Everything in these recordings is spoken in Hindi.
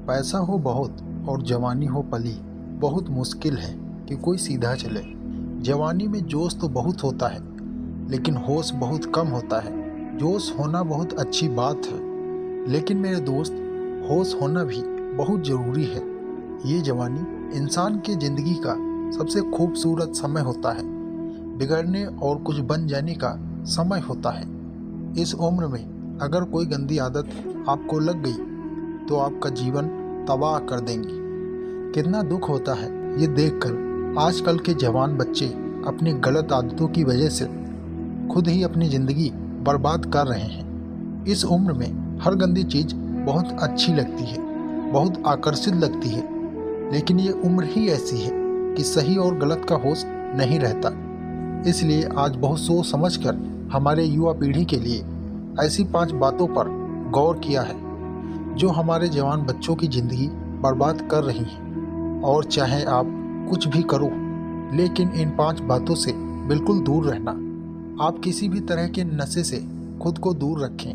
पैसा हो बहुत और जवानी हो पली, बहुत मुश्किल है कि कोई सीधा चले। जवानी में जोश तो बहुत होता है, लेकिन होश बहुत कम होता है। जोश होना बहुत अच्छी बात है, लेकिन मेरे दोस्त, होश होना भी बहुत ज़रूरी है। ये जवानी इंसान की ज़िंदगी का सबसे खूबसूरत समय होता है। बिगड़ने और कुछ बन जाने का समय होता है। इस उम्र में अगर कोई गंदी आदत आपको लग गई तो आपका जीवन तबाह कर देंगी। कितना दुख होता है ये देखकर आजकल के जवान बच्चे अपनी गलत आदतों की वजह से खुद ही अपनी ज़िंदगी बर्बाद कर रहे हैं। इस उम्र में हर गंदी चीज़ बहुत अच्छी लगती है, बहुत आकर्षित लगती है, लेकिन ये उम्र ही ऐसी है कि सही और गलत का होश नहीं रहता। इसलिए आज बहुत सोच समझकर हमारे युवा पीढ़ी के लिए ऐसी 5 बातों पर गौर किया है जो हमारे जवान बच्चों की ज़िंदगी बर्बाद कर रही हैं। और चाहे आप कुछ भी करो, लेकिन इन 5 बातों से बिल्कुल दूर रहना। आप किसी भी तरह के नशे से खुद को दूर रखें।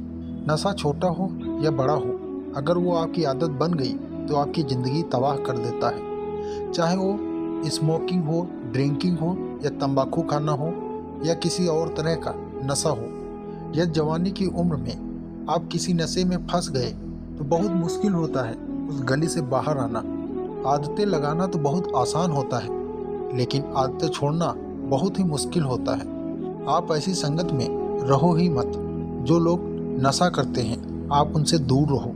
नशा छोटा हो या बड़ा हो, अगर वो आपकी आदत बन गई तो आपकी ज़िंदगी तबाह कर देता है। चाहे वो स्मोकिंग हो, ड्रिंकिंग हो, या तंबाकू खाना हो, या किसी और तरह का नशा हो। यह जवानी की उम्र में आप किसी नशे में फंस गए तो बहुत मुश्किल होता है उस गली से बाहर आना। आदतें लगाना तो बहुत आसान होता है, लेकिन आदतें छोड़ना बहुत ही मुश्किल होता है। आप ऐसी संगत में रहो ही मत। जो लोग नशा करते हैं, आप उनसे दूर रहो।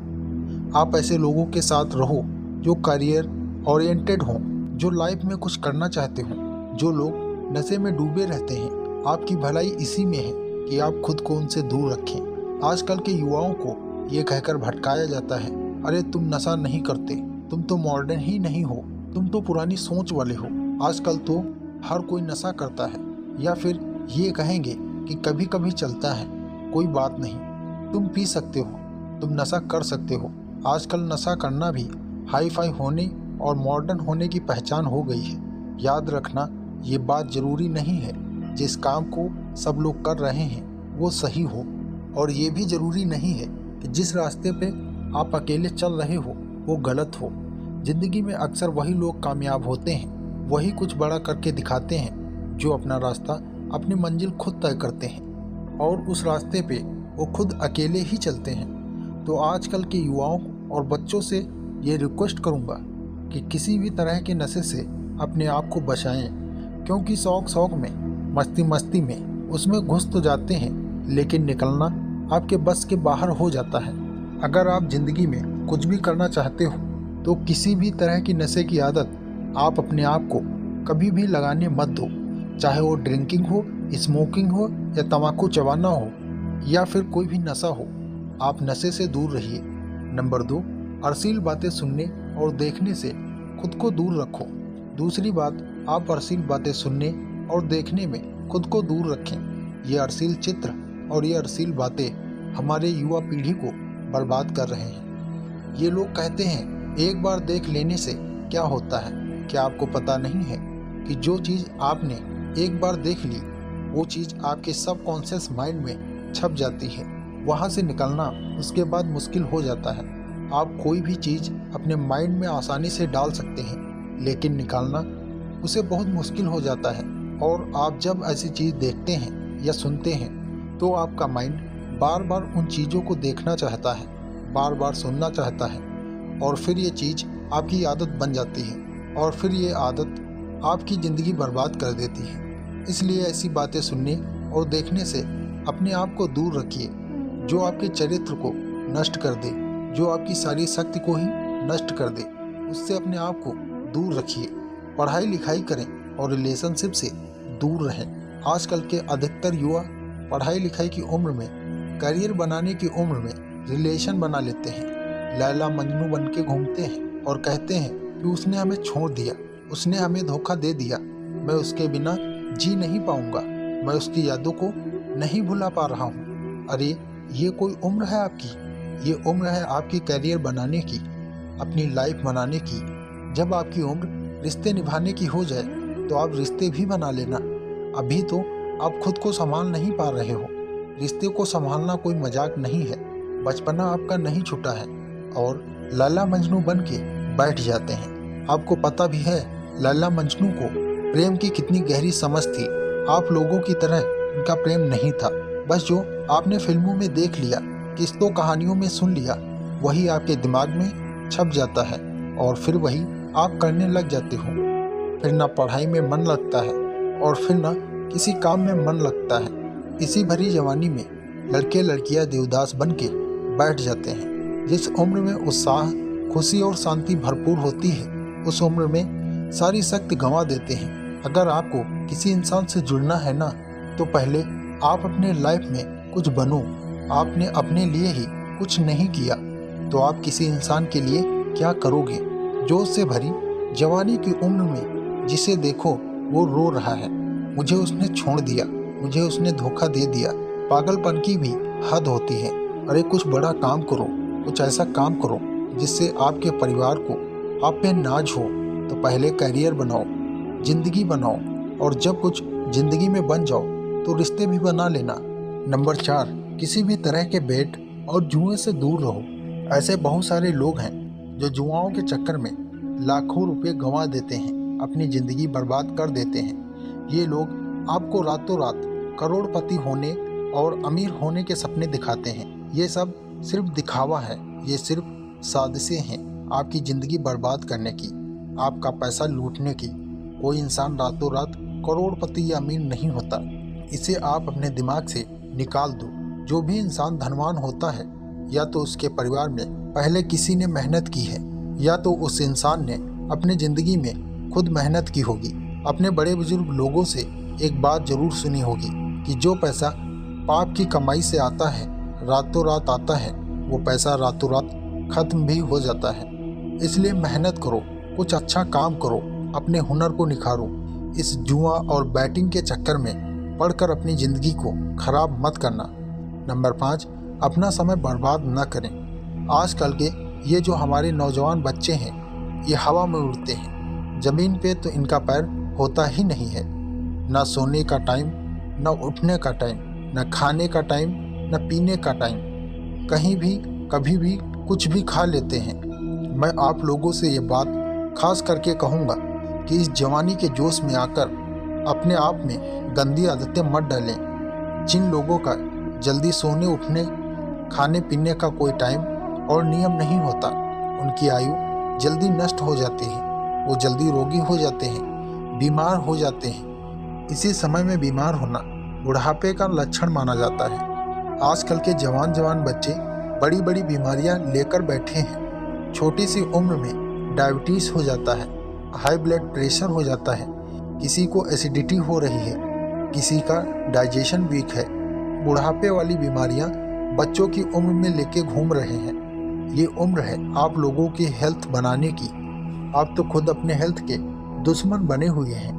आप ऐसे लोगों के साथ रहो जो करियर ओरिएंटेड हों, जो लाइफ में कुछ करना चाहते हों। जो लोग नशे में डूबे रहते हैं, आपकी भलाई इसी में है कि आप खुद को उनसे दूर रखें। आजकल के युवाओं को ये कहकर भटकाया जाता है, अरे तुम नशा नहीं करते, तुम तो मॉडर्न ही नहीं हो, तुम तो पुरानी सोच वाले हो। आजकल तो हर कोई नशा करता है, या फिर ये कहेंगे कि कभी कभी चलता है, कोई बात नहीं, तुम पी सकते हो, तुम नशा कर सकते हो। आजकल नशा करना भी हाई फाई होने और मॉडर्न होने की पहचान हो गई है। याद रखना, ये बात ज़रूरी नहीं है जिस काम को सब लोग कर रहे हैं वो सही हो, और ये भी ज़रूरी नहीं है कि जिस रास्ते पे आप अकेले चल रहे हो वो गलत हो। ज़िंदगी में अक्सर वही लोग कामयाब होते हैं, वही कुछ बड़ा करके दिखाते हैं, जो अपना रास्ता, अपनी मंजिल खुद तय करते हैं और उस रास्ते पे वो खुद अकेले ही चलते हैं। तो आजकल के युवाओं और बच्चों से ये रिक्वेस्ट करूँगा कि किसी भी तरह के नशे से अपने आप को बचाएं, क्योंकि शौक में, मस्ती मस्ती में उसमें घुस तो जाते हैं, लेकिन निकलना आपके बस के बाहर हो जाता है। अगर आप ज़िंदगी में कुछ भी करना चाहते हो तो किसी भी तरह की नशे की आदत आप अपने आप को कभी भी लगाने मत दो। चाहे वो ड्रिंकिंग हो, स्मोकिंग हो, या तम्बाकू चबाना हो, या फिर कोई भी नशा हो, आप नशे से दूर रहिए। नंबर 2, अश्लील बातें सुनने और देखने से खुद को दूर रखो। दूसरी बात, आप अश्लील बातें सुनने और देखने में खुद को दूर रखें। ये अश्लील चित्र और ये अश्लील बातें हमारे युवा पीढ़ी को बर्बाद कर रहे हैं। ये लोग कहते हैं एक बार देख लेने से क्या होता है। क्या आपको पता नहीं है कि जो चीज़ आपने एक बार देख ली वो चीज़ आपके सबकॉन्शियस माइंड में छप जाती है। वहाँ से निकलना उसके बाद मुश्किल हो जाता है। आप कोई भी चीज़ अपने माइंड में आसानी से डाल सकते हैं, लेकिन निकालना उसे बहुत मुश्किल हो जाता है। और आप जब ऐसी चीज़ देखते हैं या सुनते हैं तो आपका माइंड बार बार उन चीज़ों को देखना चाहता है, बार बार सुनना चाहता है, और फिर ये चीज़ आपकी आदत बन जाती है, और फिर ये आदत आपकी ज़िंदगी बर्बाद कर देती है। इसलिए ऐसी बातें सुनने और देखने से अपने आप को दूर रखिए, जो आपके चरित्र को नष्ट कर दे, जो आपकी सारी शक्ति को ही नष्ट कर दे, उससे अपने आप को दूर रखिए। पढ़ाई लिखाई करें और रिलेशनशिप से दूर रहें। आजकल के अधिकतर युवा पढ़ाई लिखाई की उम्र में, करियर बनाने की उम्र में रिलेशन बना लेते हैं। लैला मजनू बन के घूमते हैं और कहते हैं कि उसने हमें छोड़ दिया, उसने हमें धोखा दे दिया, मैं उसके बिना जी नहीं पाऊंगा, मैं उसकी यादों को नहीं भुला पा रहा हूँ। अरे ये कोई उम्र है आपकी? ये उम्र है आपकी करियर बनाने की, अपनी लाइफ बनाने की। जब आपकी उम्र रिश्ते निभाने की हो जाए तो आप रिश्ते भी बना लेना। अभी तो आप खुद को संभाल नहीं पा रहे हो। रिश्ते को संभालना कोई मजाक नहीं है। बचपना आपका नहीं छूटा है और लैला मजनू बन के बैठ जाते हैं। आपको पता भी है लैला मजनू को प्रेम की कितनी गहरी समझ थी। आप लोगों की तरह उनका प्रेम नहीं था। बस जो आपने फिल्मों में देख लिया, किस्तों कहानियों में सुन लिया, वही आपके दिमाग में छप जाता है और फिर वही आप करने लग जाते हो। फिर ना पढ़ाई में मन लगता है और फिर ना किसी काम में मन लगता है। इसी भरी जवानी में लड़के लड़कियां देवदास बन के बैठ जाते हैं। जिस उम्र में उत्साह, खुशी और शांति भरपूर होती है, उस उम्र में सारी शक्ति गंवा देते हैं। अगर आपको किसी इंसान से जुड़ना है ना, तो पहले आप अपने लाइफ में कुछ बनो। आपने अपने लिए ही कुछ नहीं किया तो आप किसी इंसान के लिए क्या करोगे? जोश से भरी जवानी की उम्र में जिसे देखो वो रो रहा है, मुझे उसने छोड़ दिया, मुझे उसने धोखा दे दिया। पागलपन की भी हद होती है। अरे कुछ बड़ा काम करो, कुछ ऐसा काम करो जिससे आपके परिवार को आप पे नाज हो। तो पहले करियर बनाओ, जिंदगी बनाओ, और जब कुछ जिंदगी में बन जाओ तो रिश्ते भी बना लेना। नंबर 4, किसी भी तरह के बेट और जुए से दूर रहो। ऐसे बहुत सारे लोग हैं जो जुआओं के चक्कर में लाखों रुपए गंवा देते हैं, अपनी ज़िंदगी बर्बाद कर देते हैं। ये लोग आपको रातों रात करोड़पति होने और अमीर होने के सपने दिखाते हैं। ये सब सिर्फ दिखावा है, ये सिर्फ साजिशें हैं आपकी ज़िंदगी बर्बाद करने की, आपका पैसा लूटने की। कोई इंसान रातों रात करोड़पति या अमीर नहीं होता। इसे आप अपने दिमाग से निकाल दो। जो भी इंसान धनवान होता है, या तो उसके परिवार में पहले किसी ने मेहनत की है, या तो उस इंसान ने अपने ज़िंदगी में खुद मेहनत की होगी। अपने बड़े बुजुर्ग लोगों से एक बात जरूर सुनी होगी कि जो पैसा पाप की कमाई से आता है, रातों रात आता है, वो पैसा रातों रात खत्म भी हो जाता है। इसलिए मेहनत करो, कुछ अच्छा काम करो, अपने हुनर को निखारो। इस जुआ और बैटिंग के चक्कर में पढ़कर अपनी ज़िंदगी को खराब मत करना। नंबर 5, अपना समय बर्बाद न करें। आजकल के ये जो हमारे नौजवान बच्चे हैं, ये हवा में उड़ते हैं। ज़मीन पे तो इनका पैर होता ही नहीं है। ना सोने का टाइम, ना उठने का टाइम, ना खाने का टाइम, ना पीने का टाइम। कहीं भी कभी भी कुछ भी खा लेते हैं। मैं आप लोगों से ये बात खास करके कहूँगा कि इस जवानी के जोश में आकर अपने आप में गंदी आदतें मत डालें। जिन लोगों का जल्दी सोने उठने, खाने पीने का कोई टाइम और नियम नहीं होता, उनकी आयु जल्दी नष्ट हो जाती है। वो जल्दी रोगी हो जाते हैं, बीमार हो जाते हैं। इसी समय में बीमार होना बुढ़ापे का लक्षण माना जाता है। आजकल के जवान बच्चे बड़ी बड़ी बीमारियां लेकर बैठे हैं। छोटी सी उम्र में डायबिटीज़ हो जाता है, हाई ब्लड प्रेशर हो जाता है, किसी को एसिडिटी हो रही है, किसी का डाइजेशन वीक है। बुढ़ापे वाली बीमारियां बच्चों की उम्र में लेके घूम रहे हैं। ये उम्र है आप लोगों की हेल्थ बनाने की। आप तो खुद अपने हेल्थ के दुश्मन बने हुए हैं।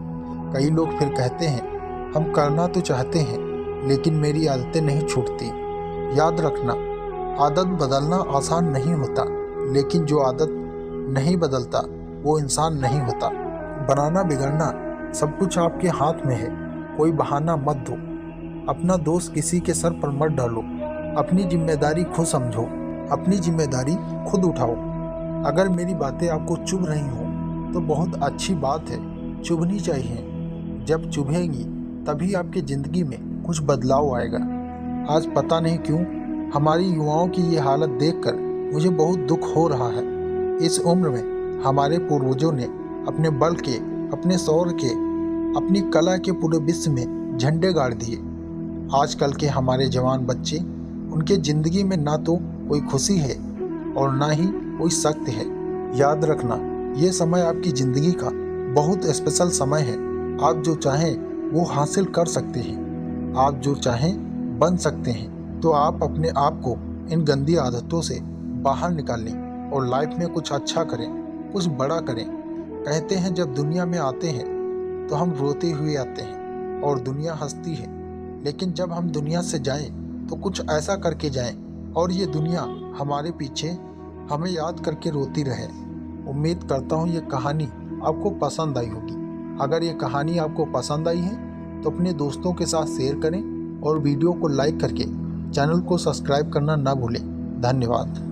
कई लोग फिर कहते हैं हम करना तो चाहते हैं लेकिन मेरी आदतें नहीं छूटती। याद रखना, आदत बदलना आसान नहीं होता, लेकिन जो आदत नहीं बदलता वो इंसान नहीं होता। बनाना बिगड़ना सब कुछ आपके हाथ में है। कोई बहाना मत दो। अपना दोष किसी के सर पर मत डालो। अपनी जिम्मेदारी खुद समझो, अपनी जिम्मेदारी खुद उठाओ। अगर मेरी बातें आपको चुभ रही हों तो बहुत अच्छी बात है, चुभनी चाहिए। जब चुभेंगी तभी आपकी ज़िंदगी में कुछ बदलाव आएगा। आज पता नहीं क्यों हमारी युवाओं की ये हालत देखकर मुझे बहुत दुख हो रहा है। इस उम्र में हमारे पूर्वजों ने अपने बल के, अपने शौर्य के, अपनी कला के पूरे विश्व में झंडे गाड़ दिए। आजकल के हमारे जवान बच्चे, उनके ज़िंदगी में ना तो कोई खुशी है और ना ही कोई शक्ति है। याद रखना, ये समय आपकी ज़िंदगी का बहुत स्पेशल समय है। आप जो चाहें वो हासिल कर सकते हैं, आप जो चाहें बन सकते हैं। तो आप अपने आप को इन गंदी आदतों से बाहर निकालें और लाइफ में कुछ अच्छा करें, कुछ बड़ा करें। कहते हैं जब दुनिया में आते हैं तो हम रोते हुए आते हैं और दुनिया हंसती है, लेकिन जब हम दुनिया से जाएं तो कुछ ऐसा करके जाएं और ये दुनिया हमारे पीछे हमें याद करके रोती रहे। उम्मीद करता हूँ ये कहानी आपको पसंद आई होगी। अगर ये कहानी आपको पसंद आई है तो अपने दोस्तों के साथ शेयर करें और वीडियो को लाइक करके चैनल को सब्सक्राइब करना ना भूलें। धन्यवाद।